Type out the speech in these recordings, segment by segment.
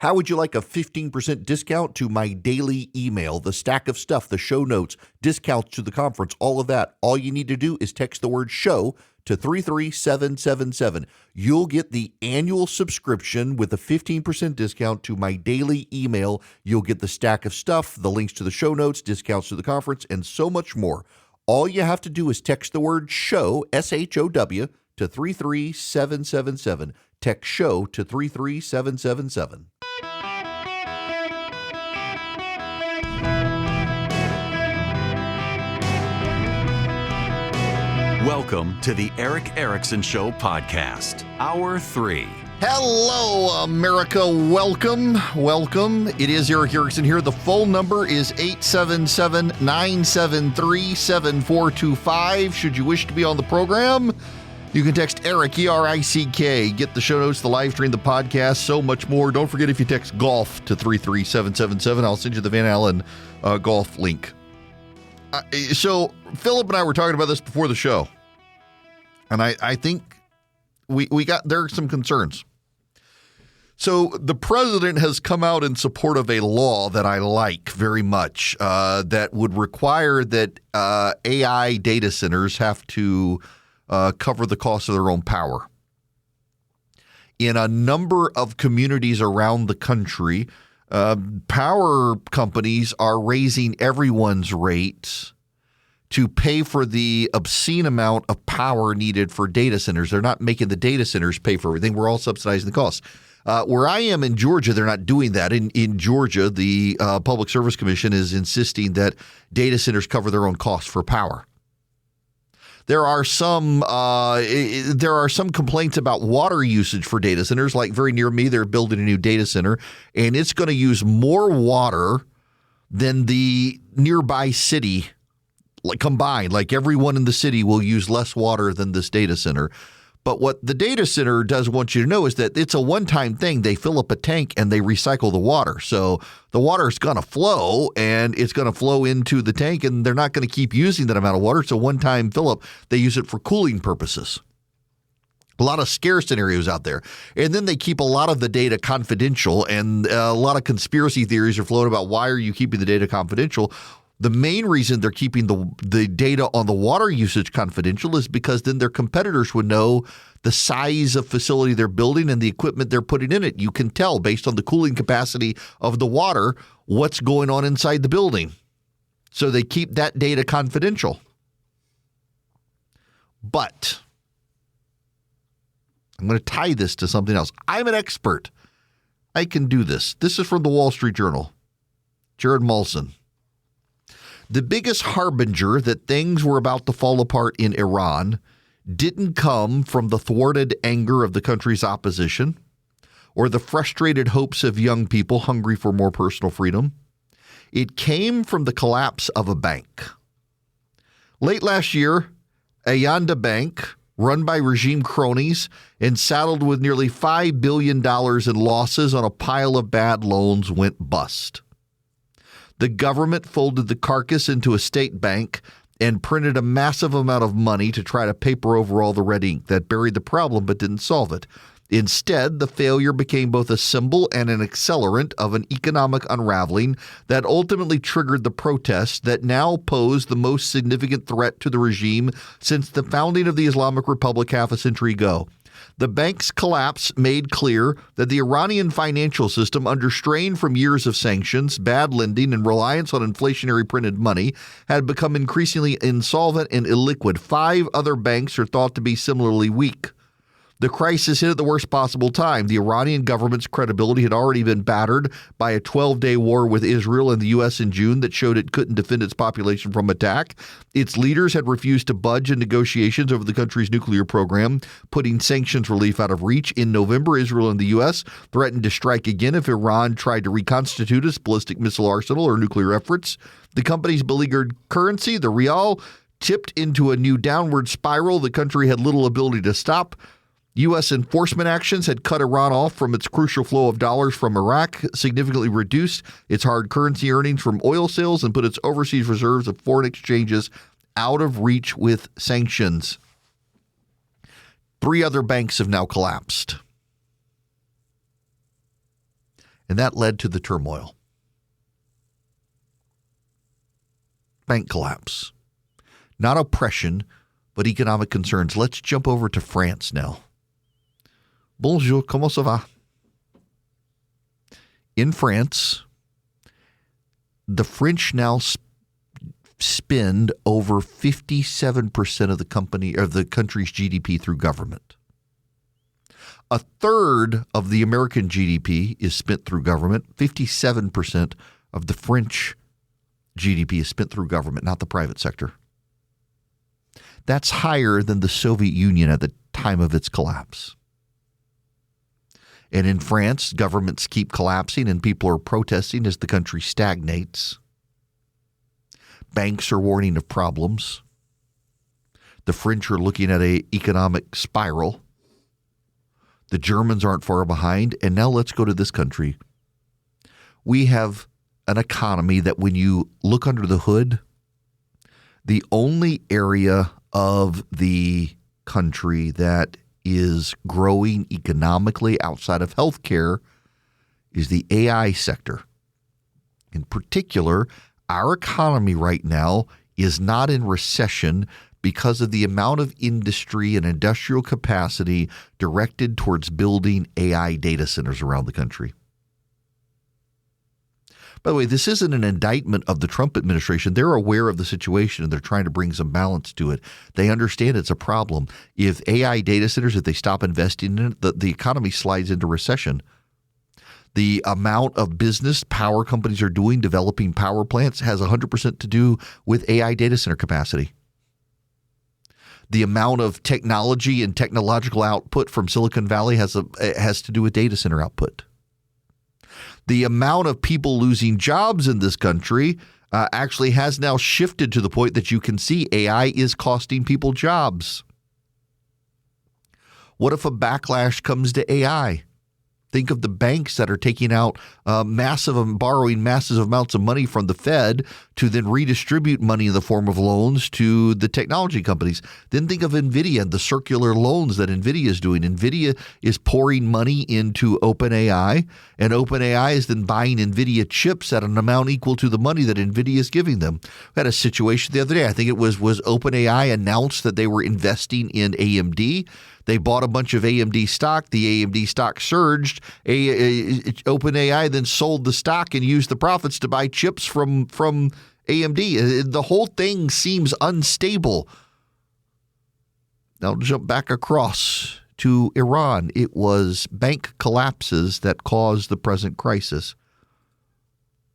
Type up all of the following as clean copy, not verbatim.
How would you like a 15% discount to my daily email, the stack of stuff, the show notes, discounts to the conference, all of that? All you need to do is text the word show to 33777. You'll get the annual subscription with a 15% discount to my daily email. You'll get the stack of stuff, the links to the show notes, discounts to the conference, and so much more. All you have to do is text the word show, SHOW, to 33777. Text show to 33777. Welcome to the Eric Erickson Show podcast, Hour 3. Hello, America. Welcome. It is Eric Erickson here. The phone number is 877-973-7425. Should you wish to be on the program, you can text Eric, E-R-I-C-K. Get the show notes, the live stream, the podcast, so much more. Don't forget, if you text golf to 33777, I'll send you the Van Allen golf link. So Philip and I were talking about this before the show, and I think there are some concerns. So the president has come out in support of a law that I like very much, that would require that AI data centers have to cover the cost of their own power. In a number of communities around the country, power companies are raising everyone's rates to pay for the obscene amount of power needed for data centers. They're not making the data centers pay for everything. We're all subsidizing the costs. Where I am in Georgia, they're not doing that. In Georgia, the Public Service Commission is insisting that data centers cover their own costs for power. There are some complaints about water usage for data centers. Like very near me, they're building a new data center, and it's going to use more water than the nearby city combined. Like everyone in the city will use less water than this data center. But what the data center does want you to know is that it's a one-time thing. They fill up a tank and they recycle the water. So the water is going to flow, and it's going to flow into the tank, and they're not going to keep using that amount of water. It's a one-time fill-up. They use it for cooling purposes. A lot of scare scenarios out there. And then they keep a lot of the data confidential, and a lot of conspiracy theories are floating about why are you keeping the data confidential. The main reason they're keeping the data on the water usage confidential is because then their competitors would know the size of facility they're building and the equipment they're putting in it. You can tell based on the cooling capacity of the water what's going on inside the building. So they keep that data confidential. But I'm going to tie this to something else. I'm an expert. I can do this. This is from the Wall Street Journal. Jared Molson. The biggest harbinger that things were about to fall apart in Iran didn't come from the thwarted anger of the country's opposition or the frustrated hopes of young people hungry for more personal freedom. It came from the collapse of a bank. Late last year, Ayanda Bank, run by regime cronies and saddled with nearly $5 billion in losses on a pile of bad loans, went bust. The government folded the carcass into a state bank and printed a massive amount of money to try to paper over all the red ink that buried the problem but didn't solve it. Instead, the failure became both a symbol and an accelerant of an economic unraveling that ultimately triggered the protests that now pose the most significant threat to the regime since the founding of the Islamic Republic half a century ago. The bank's collapse made clear that the Iranian financial system, under strain from years of sanctions, bad lending, and reliance on inflationary printed money, had become increasingly insolvent and illiquid. 5 other banks are thought to be similarly weak. The crisis hit at the worst possible time. The Iranian government's credibility had already been battered by a 12-day war with Israel and the U.S. in June that showed it couldn't defend its population from attack. Its leaders had refused to budge in negotiations over the country's nuclear program, putting sanctions relief out of reach. In November, Israel and the U.S. threatened to strike again if Iran tried to reconstitute its ballistic missile arsenal or nuclear efforts. The company's beleaguered currency, the rial, tipped into a new downward spiral the country had little ability to stop. U.S. enforcement actions had cut Iran off from its crucial flow of dollars from Iraq, significantly reduced its hard currency earnings from oil sales, and put its overseas reserves of foreign exchanges out of reach with sanctions. 3 other banks have now collapsed. And that led to the turmoil. Bank collapse. Not oppression, but economic concerns. Let's jump over to France now. Bonjour, comment ça va? In France, the French now spend over 57% of the country's GDP through government. A third of the American GDP is spent through government. 57% of the French GDP is spent through government, not the private sector. That's higher than the Soviet Union at the time of its collapse. And in France, governments keep collapsing and people are protesting as the country stagnates. Banks are warning of problems. The French are looking at an economic spiral. The Germans aren't far behind. And now let's go to this country. We have an economy that when you look under the hood, the only area of the country that is growing economically outside of healthcare is the AI sector. In particular, our economy right now is not in recession because of the amount of industry and industrial capacity directed towards building AI data centers around the country. By the way, this isn't an indictment of the Trump administration. They're aware of the situation and they're trying to bring some balance to it. They understand it's a problem. If AI data centers, if they stop investing in it, the economy slides into recession. The amount of business power companies are doing developing power plants has 100% to do with AI data center capacity. The amount of technology and technological output from Silicon Valley has to do with data center output. The amount of people losing jobs in this country actually has now shifted to the point that you can see AI is costing people jobs. What if a backlash comes to AI? Think of the banks that are taking out borrowing massive amounts of money from the Fed to then redistribute money in the form of loans to the technology companies. Then think of NVIDIA and the circular loans that NVIDIA is doing. NVIDIA is pouring money into OpenAI, and OpenAI is then buying NVIDIA chips at an amount equal to the money that NVIDIA is giving them. We had a situation the other day. I think it was OpenAI announced that they were investing in AMD. They bought a bunch of AMD stock. The AMD stock surged. OpenAI then sold the stock and used the profits to buy chips from AMD. The whole thing seems unstable. Now jump back across to Iran. It was bank collapses that caused the present crisis.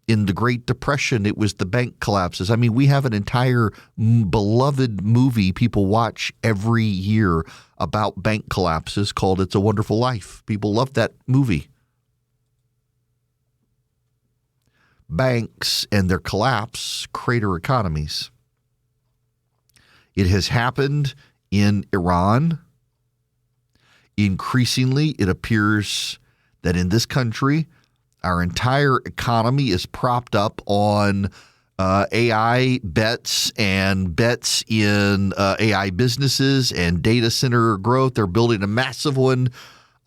In the Great Depression, it was the bank collapses. I mean, we have an entire beloved movie people watch every year about bank collapses called It's a Wonderful Life. People love that movie. Banks and their collapse crater economies. It has happened in Iran. Increasingly, it appears that in this country, our entire economy is propped up on AI bets and bets in AI businesses and data center growth. They're building a massive one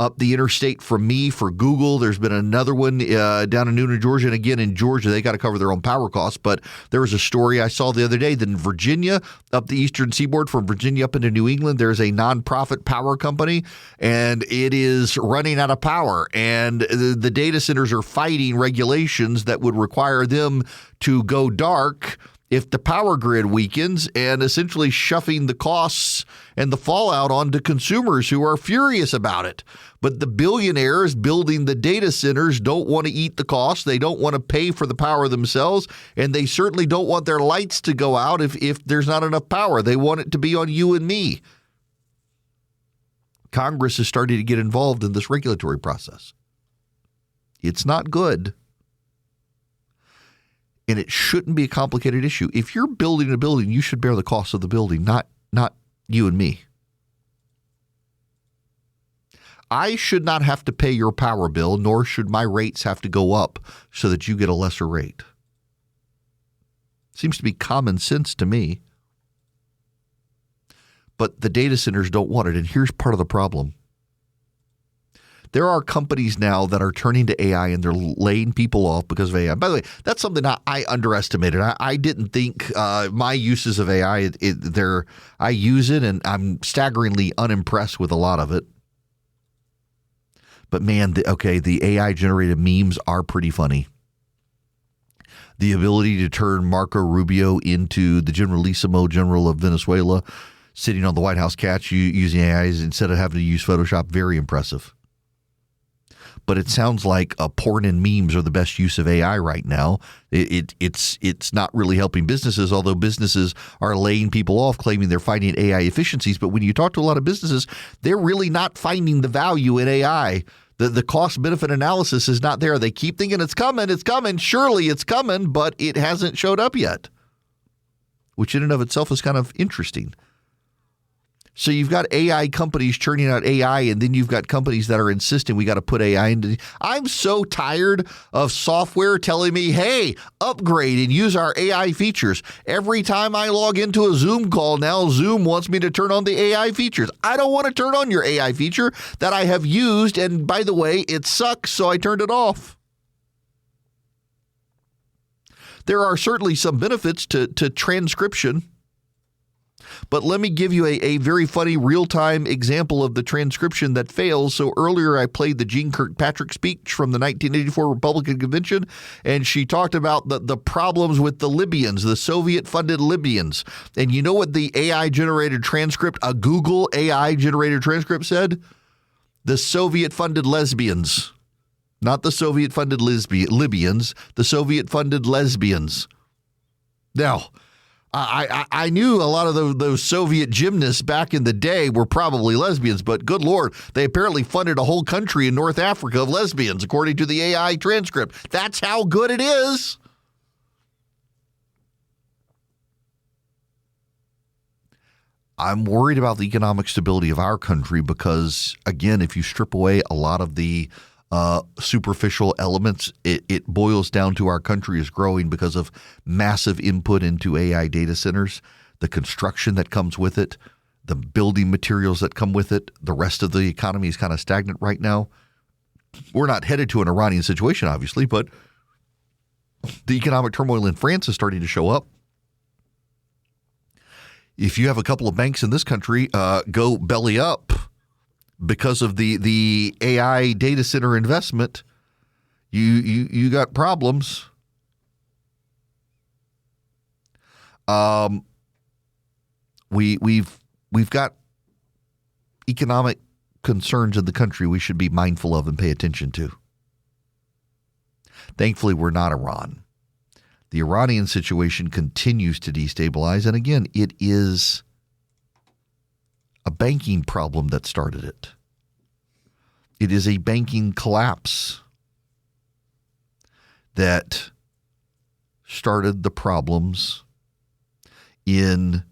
up the interstate from me for Google. There's been another one down in Newnan, Georgia. And again, in Georgia, they got to cover their own power costs. But there was a story I saw the other day that in Virginia, up the eastern seaboard from Virginia up into New England, there's a nonprofit power company, and it is running out of power. And the data centers are fighting regulations that would require them to go dark if the power grid weakens, and essentially shoving the costs and the fallout onto consumers who are furious about it. But the billionaires building the data centers don't want to eat the cost. They don't want to pay for the power themselves, and they certainly don't want their lights to go out if there's not enough power. They want it to be on you and me. Congress is starting to get involved in this regulatory process. It's not good. And it shouldn't be a complicated issue. If you're building a building, you should bear the cost of the building, not you and me. I should not have to pay your power bill, nor should my rates have to go up so that you get a lesser rate. Seems to be common sense to me. But the data centers don't want it. And here's part of the problem. There are companies now that are turning to AI and they're laying people off because of AI. By the way, that's something I underestimated. I didn't think my uses of AI, I use it and I'm staggeringly unimpressed with a lot of it. But man, the AI-generated memes are pretty funny. The ability to turn Marco Rubio into the Generalissimo General of Venezuela, sitting on the White House couch using AI instead of having to use Photoshop, very impressive. But it sounds like porn and memes are the best use of AI right now. It's not really helping businesses, although businesses are laying people off, claiming they're finding AI efficiencies. But when you talk to a lot of businesses, they're really not finding the value in AI. The cost-benefit analysis is not there. They keep thinking it's coming, surely it's coming, but it hasn't showed up yet, which in and of itself is kind of interesting. So you've got AI companies churning out AI, and then you've got companies that are insisting we got to put AI into. I'm so tired of software telling me, hey, upgrade and use our AI features. Every time I log into a Zoom call now, Zoom wants me to turn on the AI features. I don't want to turn on your AI feature that I have used, and by the way, it sucks, so I turned it off. There are certainly some benefits to transcription. But let me give you a very funny real-time example of the transcription that fails. So earlier I played the Jeane Kirkpatrick speech from the 1984 Republican Convention, and she talked about the problems with the Libyans, the Soviet-funded Libyans. And you know what the AI-generated transcript, a Google AI-generated transcript said? The Soviet-funded lesbians. Not the Soviet-funded Libyans, the Soviet-funded lesbians. Now, I knew a lot of those Soviet gymnasts back in the day were probably lesbians, but good Lord, they apparently funded a whole country in North Africa of lesbians, according to the AI transcript. That's how good it is. I'm worried about the economic stability of our country because, again, if you strip away a lot of the superficial elements, it boils down to our country is growing because of massive input into AI data centers, the construction that comes with it, the building materials that come with it. The rest of the economy is kind of stagnant right now. We're not headed to an Iranian situation, obviously, but the economic turmoil in France is starting to show up. If you have a couple of banks in this country go belly up because of the AI data center investment, you got problems. We've got economic concerns in the country we should be mindful of and pay attention to. Thankfully, we're not Iran. The Iranian situation continues to destabilize, and again, it is a banking problem that started it. It is a banking collapse that started the problems in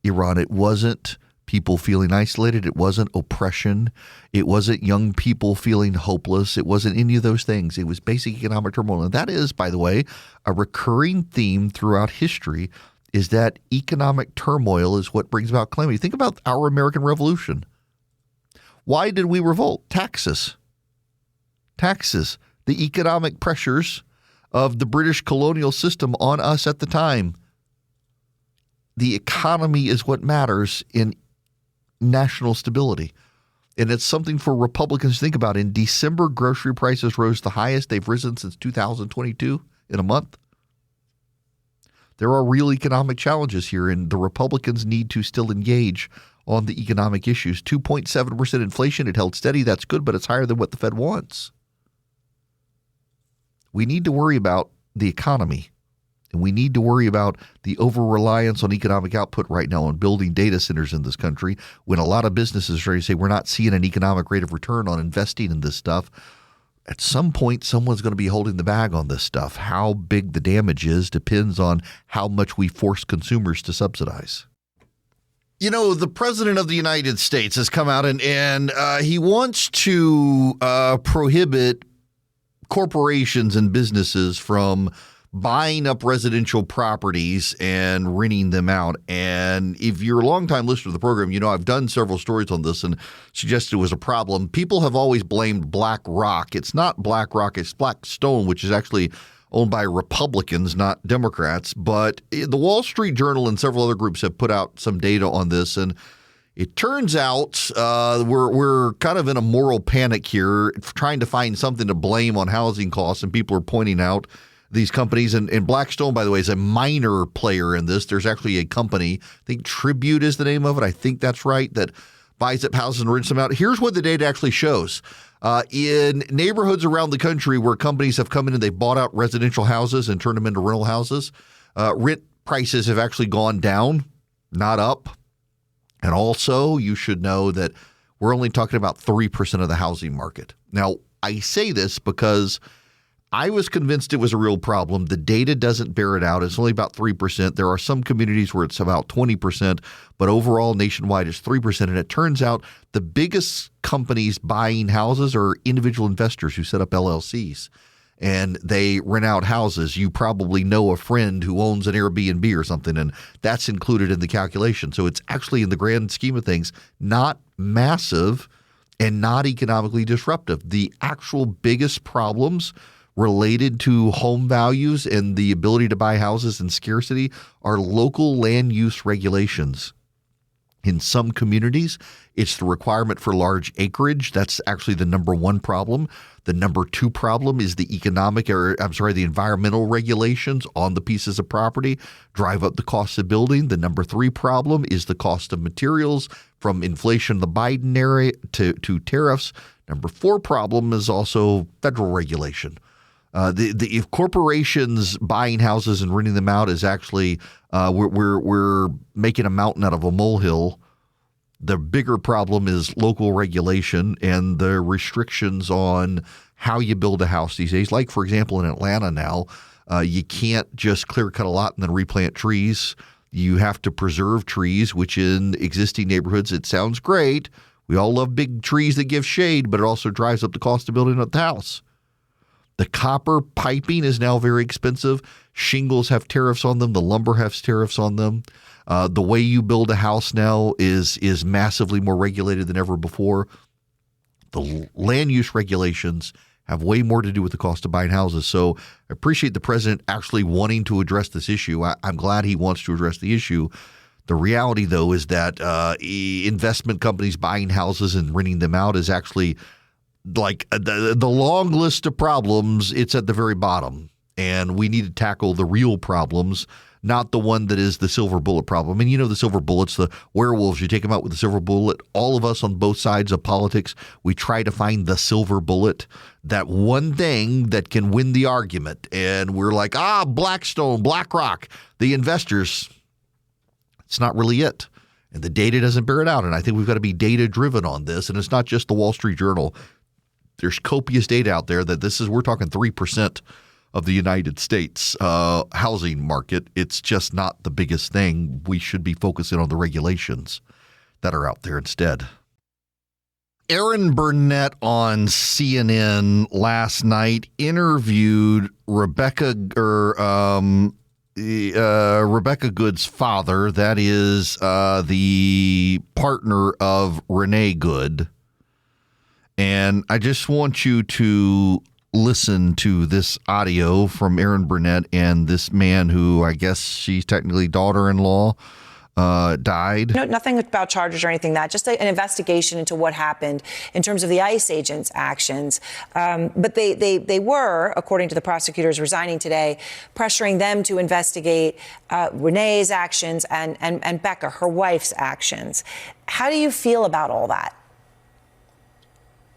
Iran. It wasn't people feeling isolated. It wasn't oppression. It wasn't young people feeling hopeless. It wasn't any of those things. It was basic economic turmoil. And that is, by the way, a recurring theme throughout history, is that economic turmoil is what brings about calamity. Think about our American Revolution. Why did we revolt? Taxes. Taxes. The economic pressures of the British colonial system on us at the time. The economy is what matters in national stability. And it's something for Republicans to think about. In December, grocery prices rose the highest they've risen since 2022 in a month. There are real economic challenges here, and the Republicans need to still engage on the economic issues. 2.7% inflation, it held steady. That's good, but it's higher than what the Fed wants. We need to worry about the economy, and we need to worry about the over-reliance on economic output right now on building data centers in this country, when a lot of businesses are ready to say we're not seeing an economic rate of return on investing in this stuff. At some point, someone's going to be holding the bag on this stuff. How big the damage is depends on how much we force consumers to subsidize. You know, the President of the United States has come out and he wants to prohibit corporations and businesses from buying up residential properties and renting them out. And if you're a longtime listener to the program, you know I've done several stories on this and suggested it was a problem. People have always blamed BlackRock. It's not BlackRock, it's Blackstone, which is actually owned by Republicans, not Democrats. But the Wall Street Journal and several other groups have put out some data on this, and it turns out we're kind of in a moral panic here, trying to find something to blame on housing costs, and people are pointing out these companies. And Blackstone, by the way, is a minor player in this. There's actually a company, I think Tribute is the name of it, I think that's right, that buys up houses and rents them out. Here's what the data actually shows. In neighborhoods around the country where companies have come in and they've bought out residential houses and turned them into rental houses, rent prices have actually gone down, not up. And also, you should know that we're only talking about 3% of the housing market. Now, I say this because I was convinced it was a real problem. The data doesn't bear it out. It's only about 3%. There are some communities where it's about 20%, but overall nationwide it's 3%. And it turns out the biggest companies buying houses are individual investors who set up LLCs. And they rent out houses. You probably know a friend who owns an Airbnb or something, and that's included in the calculation. So it's actually, in the grand scheme of things, not massive and not economically disruptive. The actual biggest problems related to home values and the ability to buy houses and scarcity are local land use regulations. In some communities, it's the requirement for large acreage. That's actually the number one problem. The number two problem is the the environmental regulations on the pieces of property drive up the cost of building. The number three problem is the cost of materials, from inflation in the Biden era to tariffs. Number four problem is also federal regulation. If corporations buying houses and renting them out is actually we're making a mountain out of a molehill. The bigger problem is local regulation and the restrictions on how you build a house these days. Like, for example, in Atlanta now, you can't just clear cut a lot and then replant trees. You have to preserve trees, which in existing neighborhoods, it sounds great. We all love big trees that give shade, but it also drives up the cost of building up the house. The copper piping is now very expensive. Shingles have tariffs on them. The lumber has tariffs on them. The way you build a house now is massively more regulated than ever before. The land use regulations have way more to do with the cost of buying houses. So I appreciate the president actually wanting to address this issue. I'm glad he wants to address the issue. The reality, though, is that investment companies buying houses and renting them out is actually like the long list of problems. It's at the very bottom. And we need to tackle the real problems, not the one that is the silver bullet problem. And you know the silver bullets, the werewolves, you take them out with the silver bullet. All of us on both sides of politics, we try to find the silver bullet, that one thing that can win the argument. And we're like, Blackstone, BlackRock, the investors. It's not really it. And the data doesn't bear it out. And I think we've got to be data-driven on this. And it's not just the Wall Street Journal. There's copious data out there that we're talking 3% of the United States housing market. It's just not the biggest thing. We should be focusing on the regulations that are out there instead. Aaron Burnett on CNN last night interviewed Rebecca Good's father. That is the partner of Renee Good. And I just want you to listen to this audio from Aaron Burnett and this man who I guess she's technically daughter-in-law died. No, nothing about charges or anything just an investigation into what happened in terms of the ICE agents' actions. But they were, according to the prosecutors resigning today, pressuring them to investigate Renee's actions and Becca, her wife's actions. How do you feel about all that?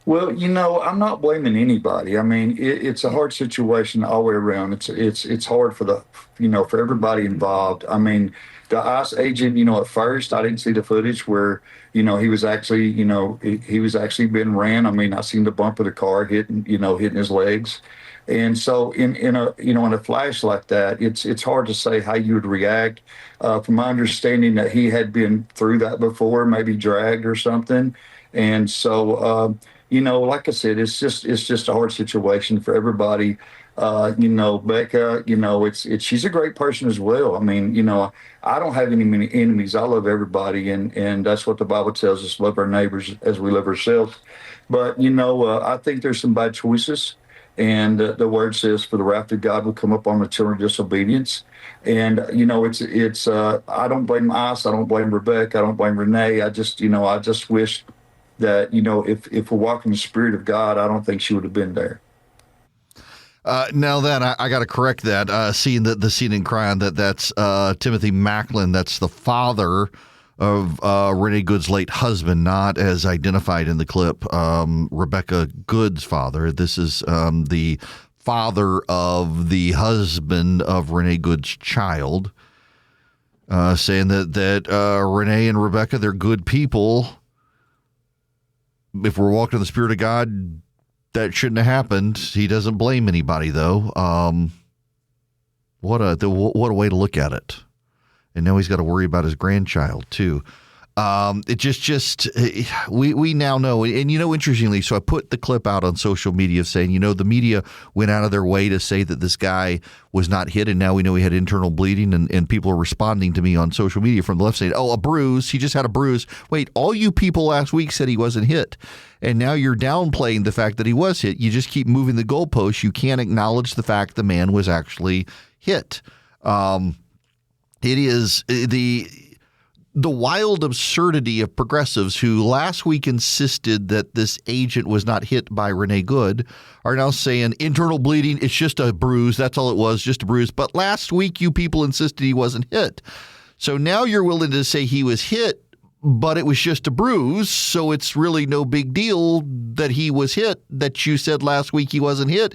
Well, I'm not blaming anybody. I mean, it's a hard situation all the way around. It's hard for for everybody involved. I mean, the ICE agent, at first I didn't see the footage where, he was actually, he was actually being ran. I mean, I seen the bump of the car hitting his legs. And so in a flash like that, it's hard to say how you would react. From my understanding that he had been through that before, maybe dragged or something. And so, like I said, it's just a hard situation for everybody. Becca, she's a great person as well. I mean, I don't have any many enemies. I love everybody, and that's what the Bible tells us: love our neighbors as we love ourselves. But I think there's some bad choices, and the word says, "For the wrath of God will come upon the children of disobedience." And it's I don't blame Ice, I don't blame Rebecca, I don't blame Renee. I just wish that if we're walking the Spirit of God, I don't think she would have been there. Now then, I got to correct that. Seeing the scene in Cryon, that's Timothy Macklin. That's the father of Renee Good's late husband, not as identified in the clip, Rebecca Good's father. This is the father of the husband of Renee Good's child, saying that Renee and Rebecca, they're good people. If we're walking in the Spirit of God, that shouldn't have happened. He doesn't blame anybody, though. What a way to look at it. And now he's got to worry about his grandchild, too. We now know. And, interestingly, so I put the clip out on social media saying, the media went out of their way to say that this guy was not hit. And now we know he had internal bleeding. And people are responding to me on social media from the left saying, oh, a bruise. He just had a bruise. Wait, all you people last week said he wasn't hit. And now you're downplaying the fact that he was hit. You just keep moving the goalposts. You can't acknowledge the fact the man was actually hit. It is the wild absurdity of progressives who last week insisted that this agent was not hit by Renee Good are now saying internal bleeding, it's just a bruise. That's all it was, just a bruise. But last week you people insisted he wasn't hit. So now you're willing to say he was hit, but it was just a bruise. So it's really no big deal that he was hit, that you said last week he wasn't hit.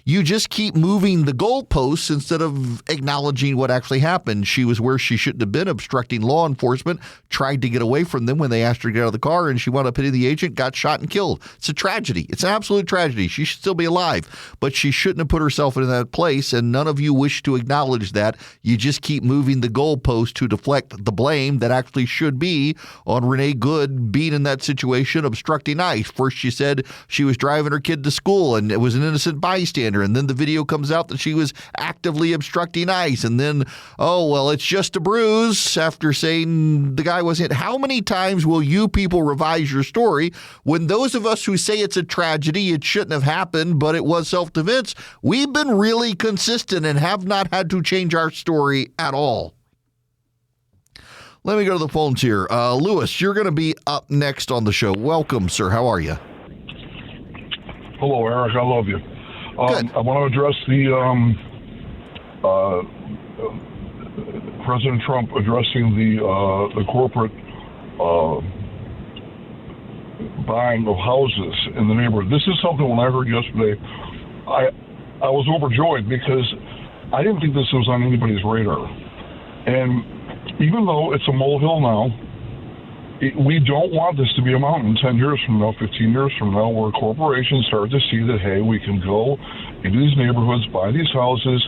You just keep moving the goalposts instead of acknowledging what actually happened. She was where she shouldn't have been, obstructing law enforcement, tried to get away from them when they asked her to get out of the car, and she wound up hitting the agent, got shot and killed. It's a tragedy. It's an absolute tragedy. She should still be alive, but she shouldn't have put herself in that place, and none of you wish to acknowledge that. You just keep moving the goalpost to deflect the blame that actually should be on Renee Good being in that situation, obstructing ICE. First she said she was driving her kid to school and it was an innocent bystander. And then the video comes out that she was actively obstructing ICE. And then, oh, well, it's just a bruise after saying the guy was hit. How many times will you people revise your story when those of us who say it's a tragedy, it shouldn't have happened, but it was self-defense? We've been really consistent and have not had to change our story at all. Let me go to the phones here. Lewis, you're going to be up next on the show. Welcome, sir. How are you? Hello, Eric. I love you. Good. I want to address the President Trump addressing the corporate buying of houses in the neighborhood. This is something when I heard yesterday, I was overjoyed because I didn't think this was on anybody's radar. And even though it's a molehill now, we don't want this to be a mountain 10 years from now, 15 years from now, where corporations start to see that, hey, we can go into these neighborhoods, buy these houses.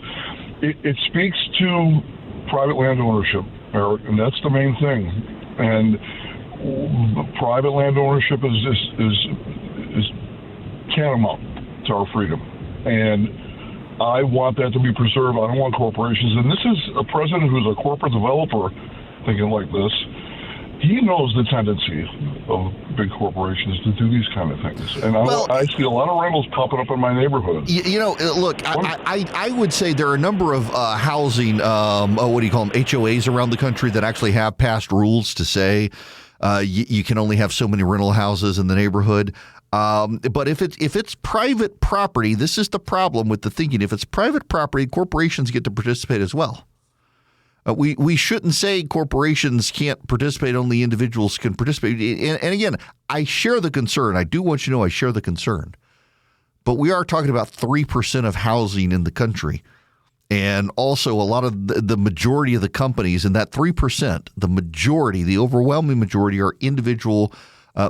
It speaks to private land ownership, Eric, and that's the main thing. And private land ownership is tantamount to our freedom. And I want that to be preserved. I don't want corporations. And this is a president who's a corporate developer thinking like this. He knows the tendency of big corporations to do these kind of things. And I see a lot of rentals popping up in my neighborhood. Look, I would say there are a number of housing, what do you call them, HOAs around the country that actually have passed rules to say you can only have so many rental houses in the neighborhood. But if it's private property, this is the problem with the thinking. If it's private property, corporations get to participate as well. We shouldn't say corporations can't participate, only individuals can participate. And again, I share the concern. I do want you to know I share the concern. But we are talking about 3% of housing in the country. And also a lot of the majority of the companies in that 3%, the overwhelming majority are individual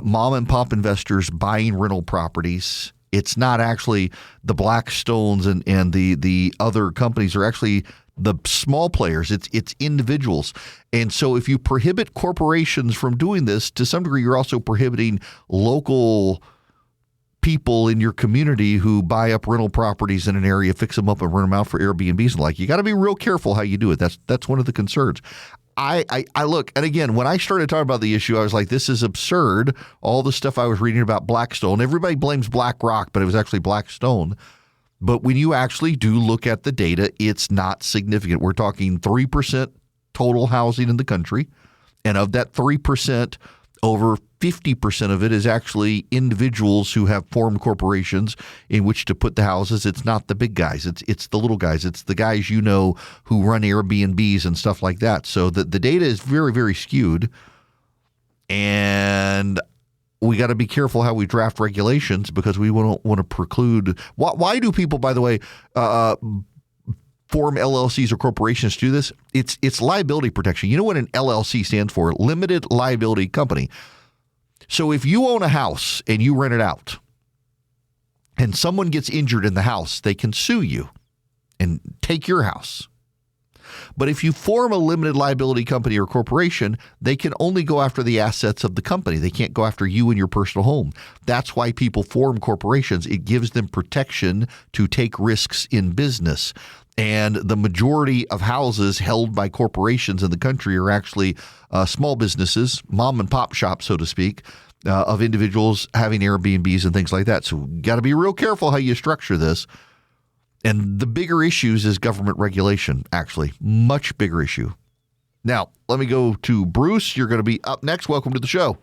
mom and pop investors buying rental properties. It's not actually the Blackstones and the other companies are actually the small players. It's individuals. And so if you prohibit corporations from doing this, to some degree, you're also prohibiting local people in your community who buy up rental properties in an area, fix them up and rent them out for Airbnbs and like. You got to be real careful how you do it. That's one of the concerns. I look, and again, when I started talking about the issue, I was like, this is absurd. All the stuff I was reading about Blackstone, everybody blames BlackRock, but it was actually Blackstone. But when you actually do look at the data, it's not significant. We're talking 3% total housing in the country. And of that 3%, over 50% of it is actually individuals who have formed corporations in which to put the houses. It's not the big guys. It's the little guys. It's the guys who run Airbnbs and stuff like that. So the data is very, very skewed. And we got to be careful how we draft regulations because we don't want to preclude. Why do people, by the way, form LLCs or corporations to do this? It's liability protection. You know what an LLC stands for? Limited liability company. So if you own a house and you rent it out and someone gets injured in the house, they can sue you and take your house. But if you form a limited liability company or corporation, they can only go after the assets of the company. They can't go after you and your personal home. That's why people form corporations. It gives them protection to take risks in business. And the majority of houses held by corporations in the country are actually small businesses, mom and pop shops, so to speak, of individuals having Airbnbs and things like that. So you got to be real careful how you structure this. And the bigger issues is government regulation, actually. Much bigger issue. Now, let me go to Bruce. You're going to be up next. Welcome to the show.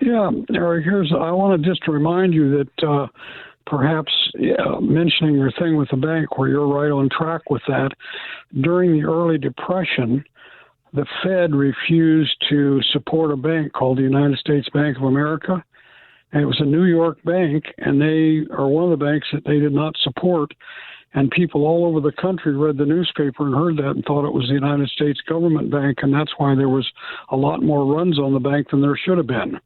Yeah, Eric, I want to just remind you that perhaps mentioning your thing with the bank where you're right on track with that. During the early Depression, the Fed refused to support a bank called the United States Bank of America. And it was a New York bank, and they are one of the banks that they did not support. And people all over the country read the newspaper and heard that and thought it was the United States government bank, and that's why there was a lot more runs on the bank than there should have been.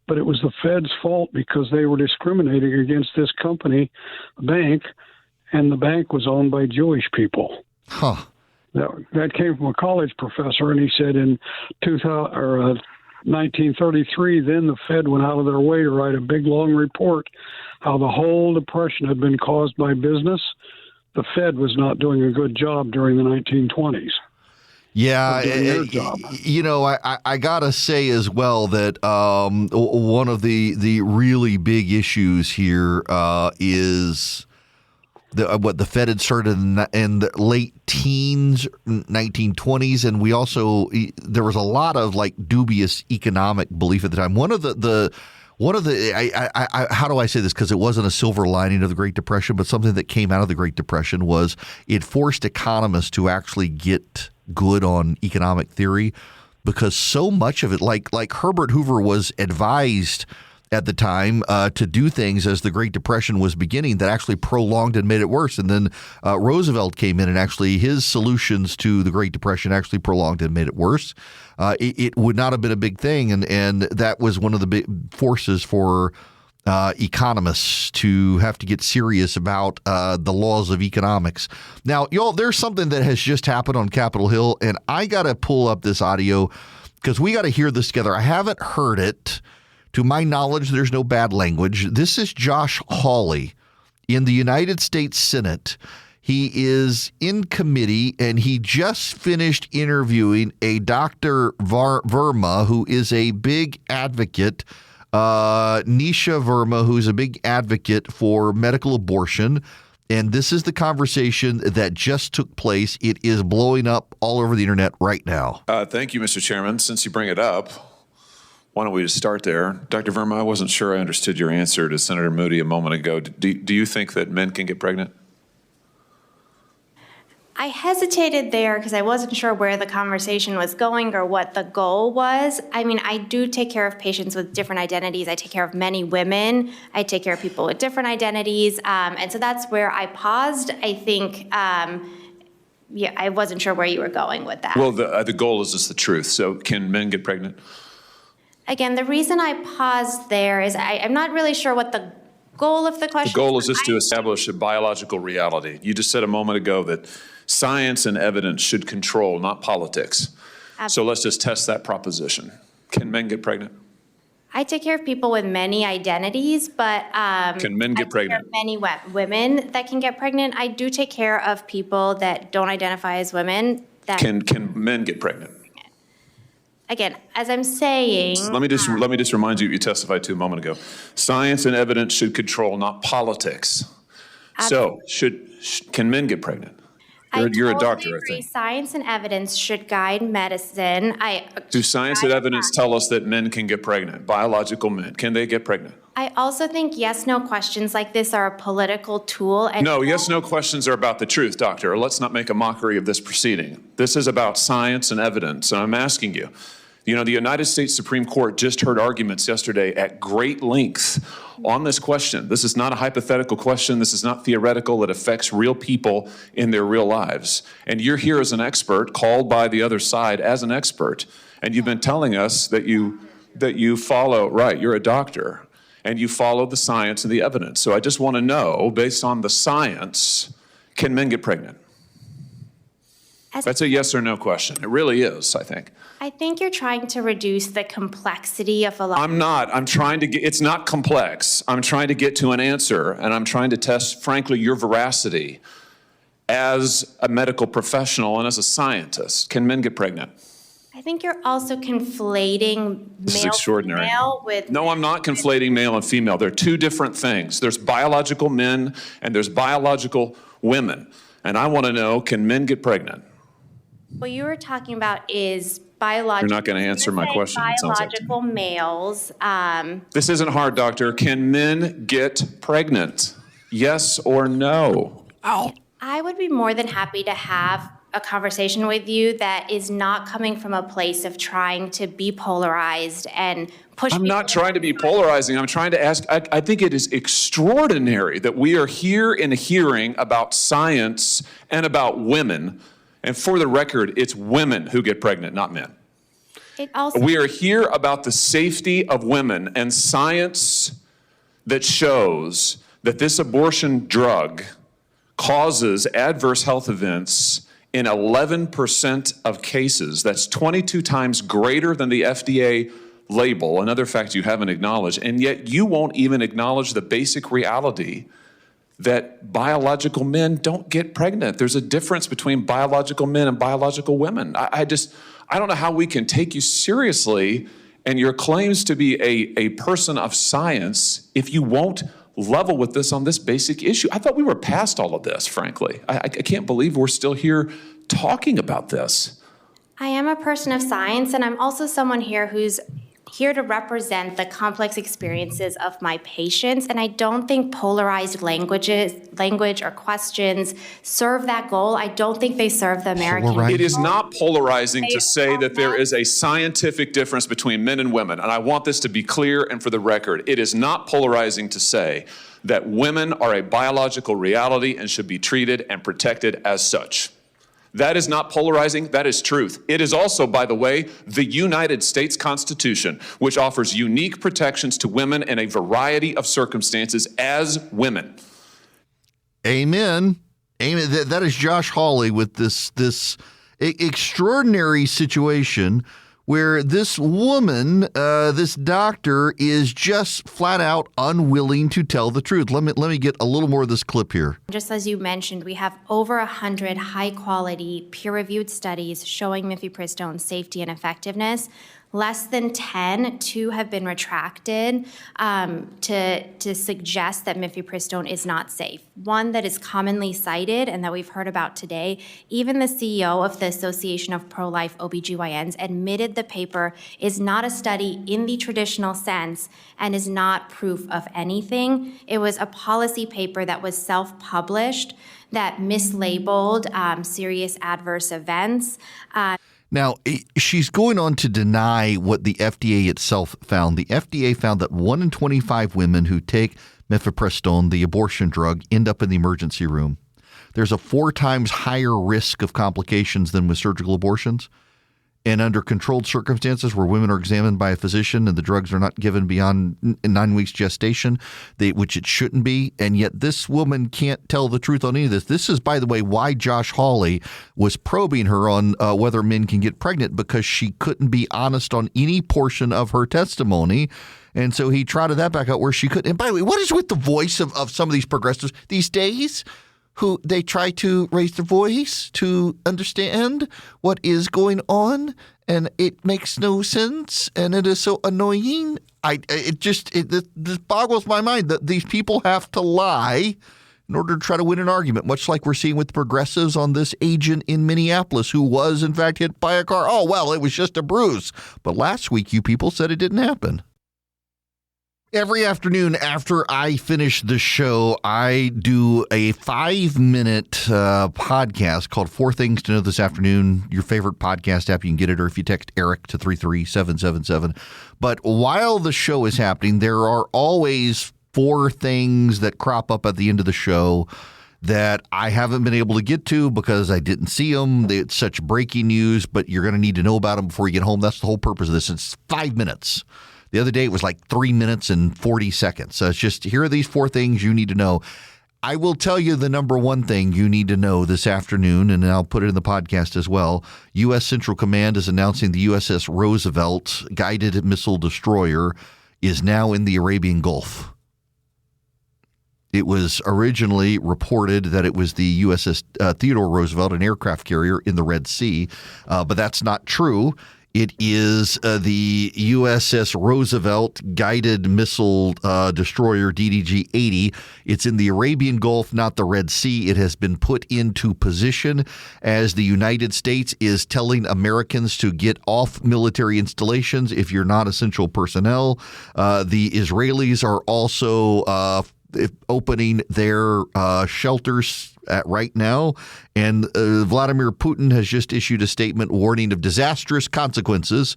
But it was the Fed's fault because they were discriminating against this company, bank, and the bank was owned by Jewish people. Huh. That came from a college professor, and he said in 1933, then the Fed went out of their way to write a big, long report how the whole Depression had been caused by business. The Fed was not doing a good job during the 1920s. Yeah, you know, I got to say as well that one of the really big issues here is what the Fed had started in the late teens, 1920s, and we also there was a lot of like dubious economic belief at the time. One of the how do I say this? Because it wasn't a silver lining of the Great Depression, but something that came out of the Great Depression was it forced economists to actually get good on economic theory, because so much of it, like Herbert Hoover was advised at the time to do things as the Great Depression was beginning that actually prolonged and made it worse. And then Roosevelt came in and actually his solutions to the Great Depression actually prolonged and made it worse. It would not have been a big thing. And that was one of the big forces for economists to have to get serious about the laws of economics. Now, y'all, there's something that has just happened on Capitol Hill, and I got to pull up this audio because we got to hear this together. I haven't heard it. To my knowledge, there's no bad language. This is Josh Hawley in the United States Senate. He is in committee, and he just finished interviewing a Dr. Verma, who is a big advocate, Nisha Verma, who's a big advocate for medical abortion. And this is the conversation that just took place. It is blowing up all over the internet right now. Thank you, Mr. Chairman. Since you bring it up, why don't we just start there? Dr. Verma, I wasn't sure I understood your answer to Senator Moody a moment ago. Do you think that men can get pregnant? I hesitated there because I wasn't sure where the conversation was going or what the goal was. I mean, I do take care of patients with different identities. I take care of many women. I take care of people with different identities. And so that's where I paused. I think, I wasn't sure where you were going with that. Well, the goal is just the truth. So can men get pregnant? Again, the reason I paused there is I'm not really sure what the goal of the question is. The goal is just to establish a biological reality. You just said a moment ago that science and evidence should control, not politics. Absolutely. So let's just test that proposition. Can men get pregnant? I take care of people with many identities, but Can men get pregnant? Many women that can get pregnant. I do take care of people that don't identify as women. That Can men get pregnant? Again, as I'm saying, Let me just remind you what you testified to a moment ago. Science and evidence should control, not politics. So, can men get pregnant? You're a doctor, I think. Science and evidence should guide medicine. Do science and evidence tell us that men can get pregnant? Biological men, can they get pregnant? I also think yes/no questions like this are a political tool. And No, yes/no questions are about the truth, doctor. Let's not make a mockery of this proceeding. This is about science and evidence, and I'm asking you. The United States Supreme Court just heard arguments yesterday at great length on this question. This is not a hypothetical question. This is not theoretical. It affects real people in their real lives. And you're here as an expert, called by the other side as an expert, and you've been telling us that you follow, right, you're a doctor, and you follow the science and the evidence. So I just want to know, based on the science, can men get pregnant? That's a yes or no question. It really is, I think. I think you're trying to reduce the complexity of a lot. I'm not. I'm trying to get, it's not complex. I'm trying to get to an answer, and I'm trying to test, frankly, your veracity as a medical professional and as a scientist. Can men get pregnant? I think you're also conflating This is male extraordinary. female with. No, I'm not conflating male and female. They're two different things. There's biological men and there's biological women. And I want to know, can men get pregnant? What you were talking about is biological. You're not going to answer my question, it sounds like. Biological males. This isn't hard, doctor. Can men get pregnant? Yes or no? I would be more than happy to have a conversation with you that is not coming from a place of trying to be polarized and push. I'm not trying to be polarizing. I'm trying to ask, I think it is extraordinary that we are here in a hearing about science and about women. And for the record, it's women who get pregnant, not men. We are here about the safety of women and science that shows that this abortion drug causes adverse health events in 11% of cases. That's 22 times greater than the FDA label, another fact you haven't acknowledged, and yet you won't even acknowledge the basic reality that biological men don't get pregnant. There's a difference between biological men and biological women. I don't know how we can take you seriously and your claims to be a person of science if you won't level with this on this basic issue. I thought we were past all of this, frankly. I can't believe we're still here talking about this. I am a person of science, and I'm also someone here who's here to represent the complex experiences of my patients, and I don't think polarized language or questions serve that goal. I don't think they serve the American people. It is not polarizing to say that there is a scientific difference between men and women, and I want this to be clear and for the record. It is not polarizing to say that women are a biological reality and should be treated and protected as such. That is not polarizing, that is truth. It is also, by the way, the United States Constitution, which offers unique protections to women in a variety of circumstances as women. Amen. Amen. That is Josh Hawley with this extraordinary situation where this woman, this doctor, is just flat out unwilling to tell the truth. Let me get a little more of this clip here. Just as you mentioned, we have over 100 high-quality, peer-reviewed studies showing mifepristone safety and effectiveness. Less than 10, 2 have been retracted to suggest that mifepristone is not safe. One that is commonly cited and that we've heard about today, even the CEO of the Association of Pro-Life OBGYNs admitted the paper is not a study in the traditional sense and is not proof of anything. It was a policy paper that was self-published that mislabeled serious adverse events. Now, she's going on to deny what the FDA itself found. The FDA found that 1 in 25 women who take mifepristone, the abortion drug, end up in the emergency room. There's a 4 times higher risk of complications than with surgical abortions. And under controlled circumstances where women are examined by a physician and the drugs are not given beyond 9 weeks gestation, which it shouldn't be, and yet this woman can't tell the truth on any of this. This is, by the way, why Josh Hawley was probing her on whether men can get pregnant, because she couldn't be honest on any portion of her testimony. And so he trotted that back out where she could. And by the way, what is with the voice of some of these progressives these days who they try to raise their voice to understand what is going on? And it makes no sense. And it is so annoying. This boggles my mind that these people have to lie in order to try to win an argument, much like we're seeing with the progressives on this agent in Minneapolis who was, in fact, hit by a car. Oh, well, it was just a bruise. But last week, you people said it didn't happen. Every afternoon after I finish the show, I do a 5-minute podcast called 4 Things to Know This Afternoon. Your favorite podcast app, you can get it, or if you text Eric to 33777. But while the show is happening, there are always 4 things that crop up at the end of the show that I haven't been able to get to because I didn't see them. It's such breaking news, but you're going to need to know about them before you get home. That's the whole purpose of this. It's 5 minutes. The other day, it was like 3 minutes and 40 seconds. So it's just, here are these 4 things you need to know. I will tell you the number one thing you need to know this afternoon, and I'll put it in the podcast as well. U.S. Central Command is announcing the USS Roosevelt guided missile destroyer is now in the Arabian Gulf. It was originally reported that it was the USS Theodore Roosevelt, an aircraft carrier in the Red Sea, but that's not true. It is the USS Roosevelt guided missile destroyer DDG-80. It's in the Arabian Gulf, not the Red Sea. It has been put into position as the United States is telling Americans to get off military installations if you're not essential personnel. The Israelis are also opening their shelters right now. And Vladimir Putin has just issued a statement warning of disastrous consequences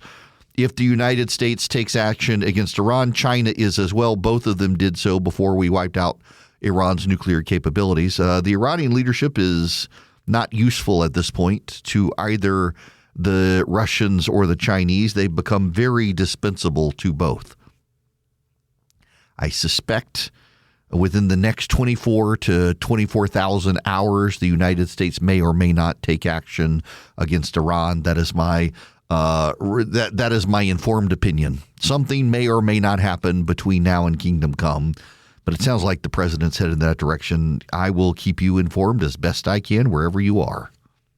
if the United States takes action against Iran. China is as well. Both of them did so before we wiped out Iran's nuclear capabilities. The Iranian leadership is not useful at this point to either the Russians or the Chinese. They've become very dispensable to both. I suspect within the next 24 to 24,000 hours, the United States may or may not take action against Iran. That is my that is my informed opinion. Something may or may not happen between now and Kingdom Come, but it sounds like the president's headed in that direction. I will keep you informed as best I can wherever you are.